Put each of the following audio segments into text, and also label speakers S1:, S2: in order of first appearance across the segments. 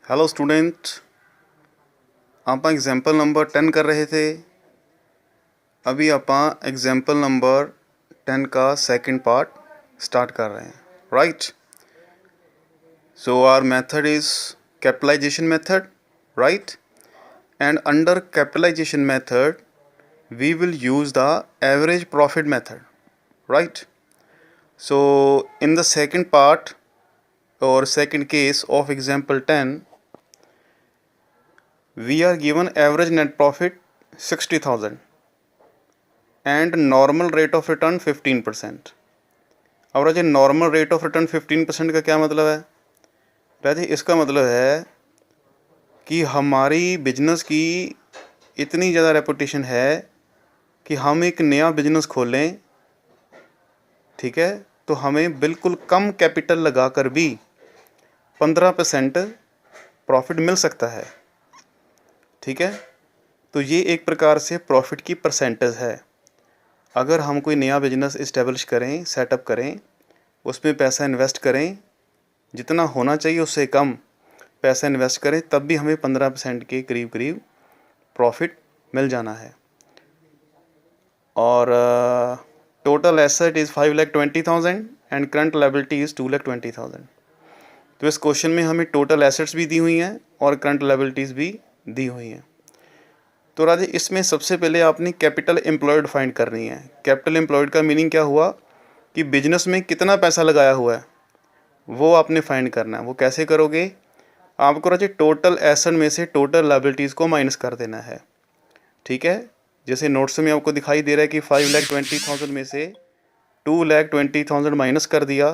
S1: Hello student, आप example number 10 कर रहे थे। अभी आप एग्जाम्पल नंबर 10 का सेकंड पार्ट स्टार्ट कर रहे हैं, right. So our method is capitalisation method, right. And under capitalisation method we will use the average profit method, right. So in the second part or second case of example 10, we are given average net profit 60,000 and normal rate of return 15%. अब राजे normal rate of return 15% का क्या मतलब है? राजे इसका मतलब है कि हमारी बिजनेस की इतनी ज़्यादा रेपुटेशन है कि हम एक नया बिजनेस खोलें, ठीक है, तो हमें बिल्कुल कम कैपिटल लगाकर भी 15% प्रॉफिट मिल सकता है, ठीक है। तो ये एक प्रकार से प्रॉफिट की परसेंटेज है। अगर हम कोई नया बिजनेस इस्टेब्लिश करें, सेटअप करें, उसमें पैसा इन्वेस्ट करें, जितना होना चाहिए उससे कम पैसा इन्वेस्ट करें, तब भी हमें 15% के करीब करीब प्रॉफिट मिल जाना है। और total asset is 5,20,000 and current liability is 2,20,000। तो इस क्वेश्चन में हमें टोटल एसेट्स भी दी हुई हैं और करंट लायबिलिटीज़ भी दी हुई हैं। तो राजे इसमें सबसे पहले आपने कैपिटल एम्प्लॉयड फाइंड करनी है। कैपिटल एम्प्लॉयड का मीनिंग क्या हुआ कि बिजनेस में कितना पैसा लगाया हुआ है वो आपने फाइंड करना है। वो कैसे करोगे? आपको राजे टोटल एसेट में से टोटल लायबिलिटीज़ को माइनस कर देना है, ठीक है। जैसे नोट्स में आपको दिखाई दे रहा है कि 5,20,000 में से 2,20,000 माइनस कर दिया,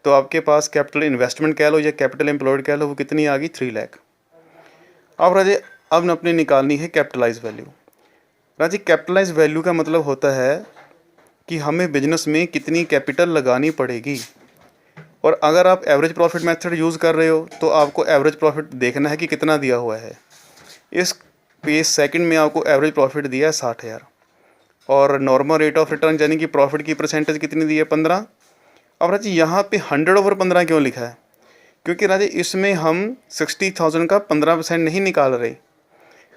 S1: तो आपके पास कैपिटल इन्वेस्टमेंट कह लो या कैपिटल एम्प्लॉयड कह लो, वो कितनी आ गई? 3 लाख। अब राजे अब अपने निकालनी है कैपिटलाइज वैल्यू। राजे कैपिटलाइज वैल्यू का मतलब होता है कि हमें बिजनेस में कितनी कैपिटल लगानी पड़ेगी। और अगर आप एवरेज प्रॉफिट मेथड यूज़ कर रहे हो तो आपको एवरेज प्रॉफिट देखना है कि कितना दिया हुआ है। इस पेज सेकंड में आपको एवरेज प्रॉफिट दिया है 60,000 और नॉर्मल रेट ऑफ रिटर्न यानी कि प्रॉफिट की परसेंटेज कितनी दी है? 15। अब राजे यहाँ पे 100/15 क्यों लिखा है? क्योंकि राजे इसमें हम 60,000 का 15% नहीं निकाल रहे।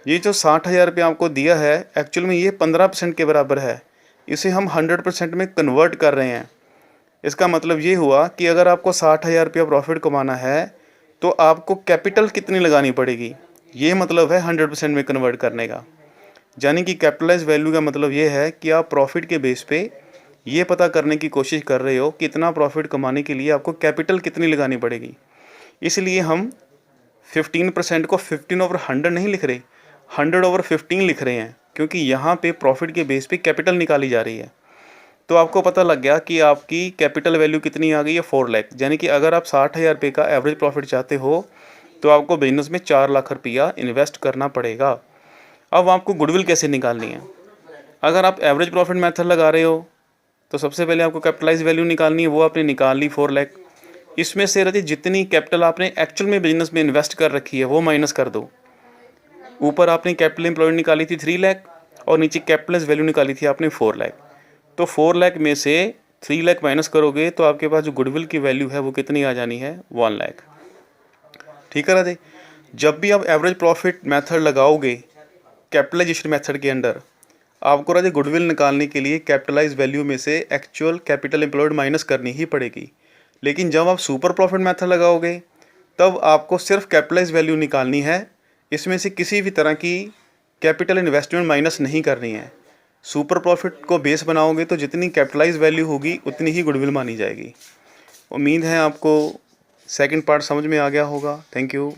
S1: ये जो 60,000 रुपये आपको दिया है एक्चुअल में ये 15% के बराबर है। इसे हम 100% में कन्वर्ट कर रहे हैं। इसका मतलब ये हुआ कि अगर आपको 60,000 रुपया प्रॉफिट कमाना है तो आपको कैपिटल कितनी लगानी पड़ेगी, ये मतलब है 100% में कन्वर्ट करने का। यानी कि कैपिटलाइज वैल्यू का मतलब ये है कि आप प्रॉफिट के बेस पे ये पता करने की कोशिश कर रहे हो कि इतना प्रॉफिट कमाने के लिए आपको कैपिटल कितनी लगानी पड़ेगी। इसलिए हम 15% को 15/100 नहीं लिख रहे, 100/15 लिख रहे हैं, क्योंकि यहाँ पे प्रॉफिट के बेस पे कैपिटल निकाली जा रही है। तो आपको पता लग गया कि आपकी कैपिटल वैल्यू कितनी आ गई है? 4 लाख। यानी कि अगर आप 60,000 रुपये का एवरेज प्रॉफिट चाहते हो तो आपको बिजनेस में 4 लाख रुपया इन्वेस्ट करना पड़ेगा। अब आपको गुडविल कैसे निकालनी है? अगर आप एवरेज प्रॉफिट मेथड लगा रहे हो तो सबसे पहले आपको कैपिटलाइज वैल्यू निकालनी है, वो आपने निकाल ली 4 लाख। इसमें से रजी जितनी कैपिटल आपने एक्चुअल में बिजनेस में इन्वेस्ट कर रखी है वो माइनस कर दो। ऊपर आपने कैपिटल एम्प्लॉयड निकाली थी 3 लाख और नीचे कैपिटलाइज वैल्यू निकाली थी आपने 4 लाख। तो 4 लाख में से 3 लाख माइनस करोगे तो आपके पास जो गुडविल की वैल्यू है वो कितनी आ जानी है? 1 लाख। ठीक है राधे। जब भी आप एवरेज प्रॉफिट मेथड लगाओगे कैपिटलाइजेशन मेथड के अंडर, आपको राधे गुडविल निकालने के लिए कैपिटलाइज वैल्यू में से एक्चुअल कैपिटल एम्प्लॉयड माइनस करनी ही पड़ेगी। लेकिन जब आप सुपर प्रॉफिट मेथड लगाओगे तब आपको सिर्फ कैपिटलाइज वैल्यू निकालनी है, इसमें से किसी भी तरह की कैपिटल इन्वेस्टमेंट माइनस नहीं करनी है। सुपर प्रॉफिट को बेस बनाओगे तो जितनी कैपिटलाइज वैल्यू होगी उतनी ही गुडविल मानी जाएगी। उम्मीद है आपको सेकंड पार्ट समझ में आ गया होगा। Thank you.